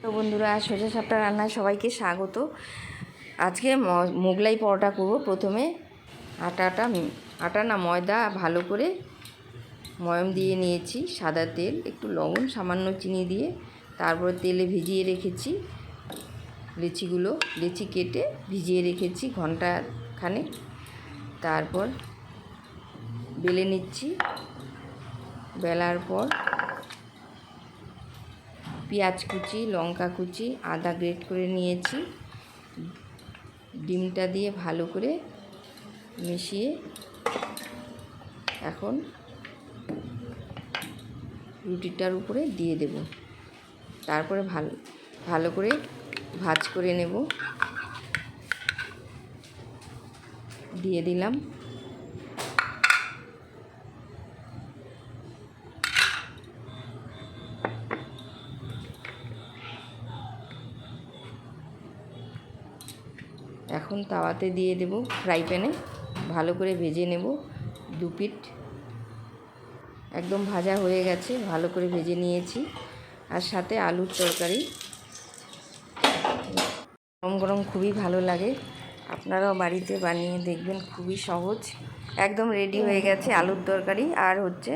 তো বন্ধুরা, সোজা সাপটা রান্নায় সবাইকে স্বাগত। আজকে মোগলাই পরোটা করব। প্রথমে আটা না ময়দা ভালো করে ময়ম দিয়ে নিয়েছি, সাদা তেল, একটু লবণ, সামান্য চিনি দিয়ে তারপর তেলে ভিজিয়ে রেখেছি লেচি কেটে ভিজিয়ে রেখেছি ঘন্টা খানেক। তারপর বেলে নিচ্ছি। বেলার পর পেঁয়াজ কুচি, লঙ্কা কুচি, আদা গ্রেট করে নিয়েছি। ডিমটা দিয়ে ভালো করে মিশিয়ে এখন রুটিটার উপরে দিয়ে দেব। তারপরে ভালো করে ভাজ করে নেব। দিয়ে দিলাম। এখন তাওয়াতে দিয়ে দেব, ফ্রাই প্যানে ভালো করে ভেজে নেব। দু পিঠ একদম ভাজা হয়ে গেছে, ভালো করে ভেজে নিয়েছি। আর সাথে আলুর তরকারি, গরম গরম খুবই ভালো লাগে। আপনারাও বাড়িতে বানিয়ে দেখবেন, খুবই সহজ। একদম রেডি হয়ে গেছে আলুর তরকারি। আর হচ্ছে